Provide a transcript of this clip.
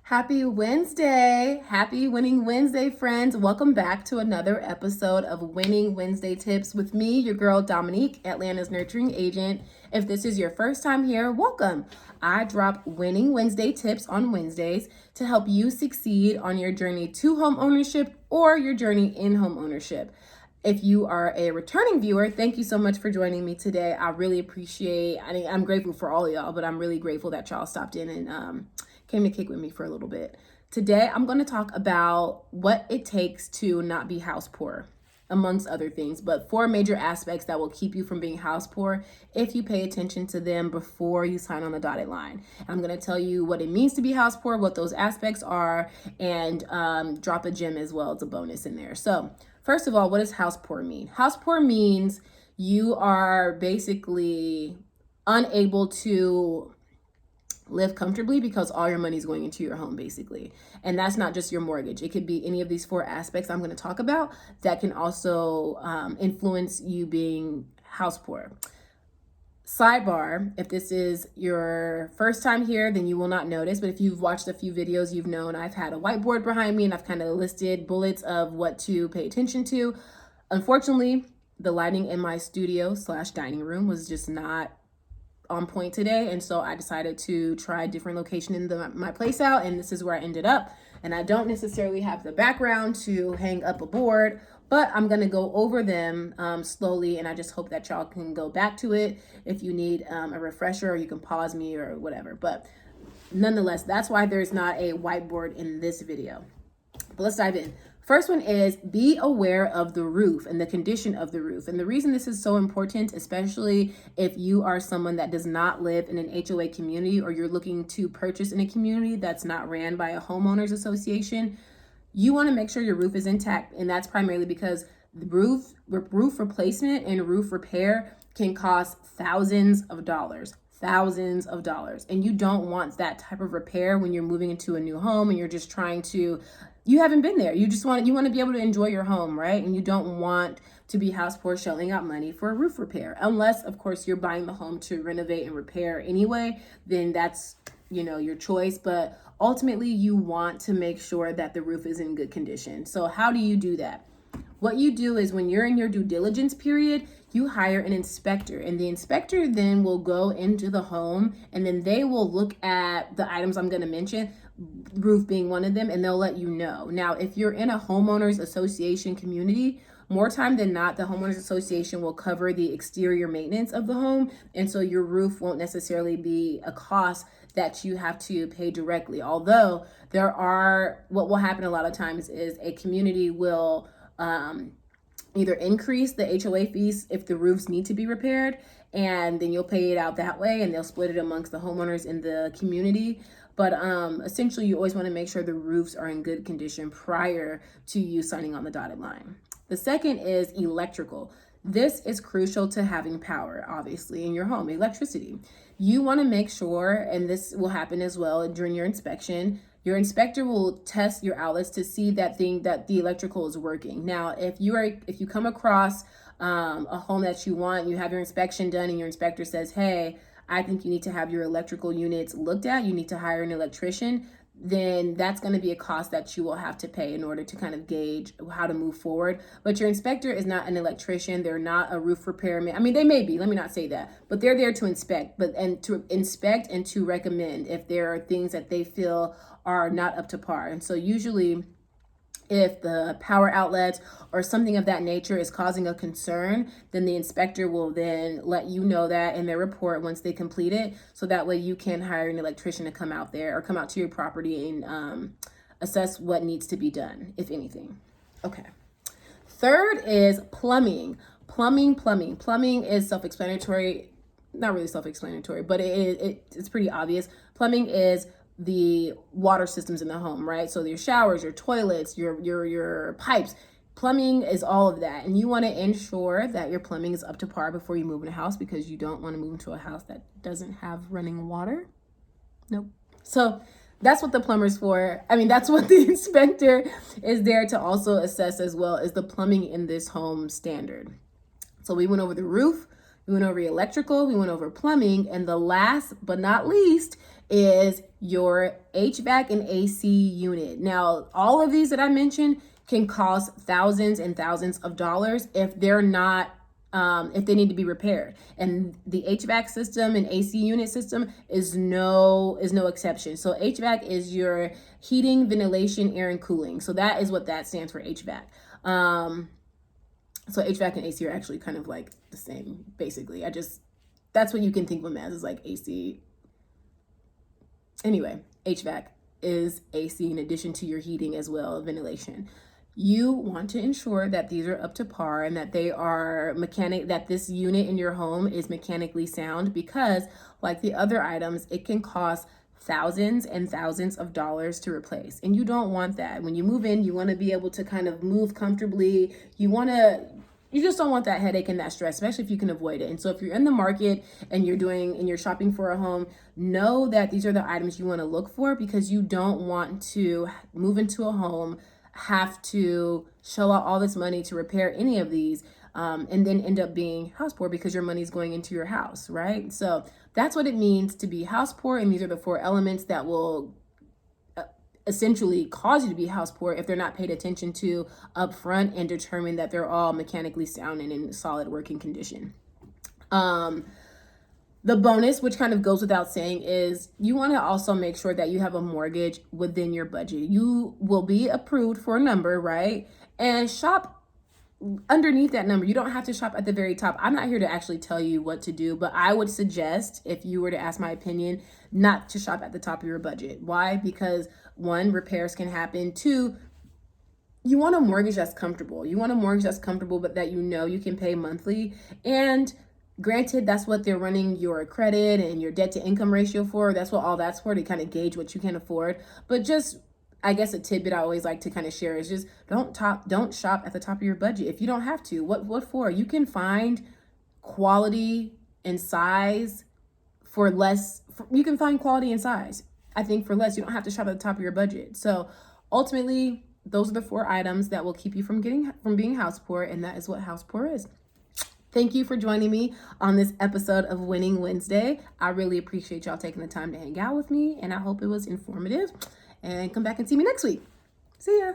Happy Wednesday. Happy Winning Wednesday, friends. Welcome back to another episode of Winning Wednesday Tips with me, your girl Dominique, Atlanta's nurturing agent. If this is your first time here, welcome. I drop Winning Wednesday tips on Wednesdays to help you succeed on your journey to home ownership or your journey in home ownership. If you are a returning viewer, thank you so much for joining me today. I really appreciate, I'm grateful for all of y'all, but I'm really grateful that y'all stopped in and came to kick with me for a little bit. Today, I'm going to talk about what it takes to not be house poor, amongst other things, but 4 major aspects that will keep you from being house poor if you pay attention to them before you sign on the dotted line. I'm going to tell you what it means to be house poor, what those aspects are, and drop a gem as well as a bonus in there. So first of all, what does house poor mean? House poor means you are basically unable to live comfortably because all your money is going into your home, basically. And that's not just your mortgage. It could be any of these 4 aspects I'm going to talk about that can also influence you being house poor. Sidebar, if this is your first time here, then you will not notice. But if you've watched a few videos, you've known I've had a whiteboard behind me and I've kind of listed bullets of what to pay attention to. Unfortunately, the lighting in my studio / dining room was just not on point today, and so I decided to try a different location in my place out, and this is where I ended up. And I don't necessarily have the background to hang up a board, but I'm gonna go over them slowly, and I just hope that y'all can go back to it if you need a refresher, or you can pause me or whatever. But nonetheless, that's why there's not a whiteboard in this video. But let's dive in. First one is be aware of the roof and the condition of the roof. And the reason this is so important, especially if you are someone that does not live in an HOA community or you're looking to purchase in a community that's not ran by a homeowners association, you want to make sure your roof is intact. And that's primarily because the roof replacement and roof repair can cost thousands of dollars. And you don't want that type of repair when you're moving into a new home and you're just trying to, you haven't been there. You want to be able to enjoy your home, right? And you don't want to be house poor shelling out money for a roof repair. Unless, of course, you're buying the home to renovate and repair anyway, then that's, your choice. But ultimately, you want to make sure that the roof is in good condition. So how do you do that? What you do is when you're in your due diligence period, you hire an inspector, and the inspector then will go into the home and then they will look at the items I'm going to mention, roof being one of them, and they'll let you know. Now, if you're in a homeowners association community, more time than not, the homeowners association will cover the exterior maintenance of the home. And so your roof won't necessarily be a cost that you have to pay directly. Although what will happen a lot of times is a community will either increase the HOA fees if the roofs need to be repaired, and then you'll pay it out that way, and they'll split it amongst the homeowners in the community. But essentially, you always want to make sure the roofs are in good condition prior to you signing on the dotted line. The second is electrical. This is crucial to having power, obviously, in your home, electricity. You want to make sure, and this will happen as well during your inspection, your inspector will test your outlets to see that the electrical is working. Now, if you come across a home that you want, you have your inspection done, and your inspector says, "Hey, I think you need to have your electrical units looked at. You need to hire an electrician," then that's going to be a cost that you will have to pay in order to kind of gauge how to move forward. But your inspector is not an electrician. They're not a roof repairman. I mean, they may be, let me not say that, but they're there to inspect, and to recommend if there are things that they feel are not up to par. And so usually, if the power outlets or something of that nature is causing a concern, then the inspector will then let you know that in their report once they complete it. So that way you can hire an electrician to come out there or come out to your property and assess what needs to be done, if anything. Okay. Third is plumbing. Plumbing is self-explanatory. Not really self-explanatory, but it's pretty obvious. Plumbing is the water systems in the home, right? So your showers, your toilets, your pipes. Plumbing is all of that. And you want to ensure that your plumbing is up to par before you move in a house, because you don't want to move into a house that doesn't have running water. Nope. So that's what the plumber's for. I mean, that's what the inspector is there to also assess as well, is the plumbing in this home standard. So we went over the roof, we went over electrical, we went over plumbing, and the last but not least is your HVAC and AC unit. Now, all of these that I mentioned can cost thousands and thousands of dollars if they're not if they need to be repaired. And the HVAC system and AC unit system is no exception. So HVAC is your heating, ventilation, air, and cooling. So that is what that stands for, HVAC. So HVAC and AC are actually kind of like the same, basically. That's what you can think of them as, is like AC. Anyway, HVAC is AC in addition to your heating as well, ventilation. You want to ensure that these are up to par and that that this unit in your home is mechanically sound, because like the other items, it can cost thousands and thousands of dollars to replace. And you don't want that. When you move in, you want to be able to kind of move comfortably. You just don't want that headache and that stress, especially if you can avoid it. And so if you're in the market and you're shopping for a home, know that these are the items you want to look for, because you don't want to move into a home, have to shell out all this money to repair any of these, and then end up being house poor because your money's going into your house, right? So that's what it means to be house poor. And these are the 4 elements that will essentially cause you to be house poor if they're not paid attention to up front and determine that they're all mechanically sound and in solid working condition. The bonus, which kind of goes without saying, is you want to also make sure that you have a mortgage within your budget. You will be approved for a number, right? And shop underneath that number. You don't have to shop at the very top. I'm not here to actually tell you what to do, but I would suggest, if you were to ask my opinion, not to shop at the top of your budget. Why? Because 1, repairs can happen. 2, you want a mortgage that's comfortable. But that you can pay monthly. And granted, that's what they're running your credit and your debt to income ratio for. That's what all that's for, to kind of gauge what you can afford. But just, I guess, a tidbit I always like to kind of share is just don't shop at the top of your budget if you don't have to. What for? You can find quality and size for less. You can find quality and size, I think, for less. You don't have to shop at the top of your budget. So ultimately, those are the 4 items that will keep you from being house poor, and that is what house poor is. Thank you for joining me on this episode of Winning Wednesday. I really appreciate y'all taking the time to hang out with me, and I hope it was informative. And come back and see me next week. See ya.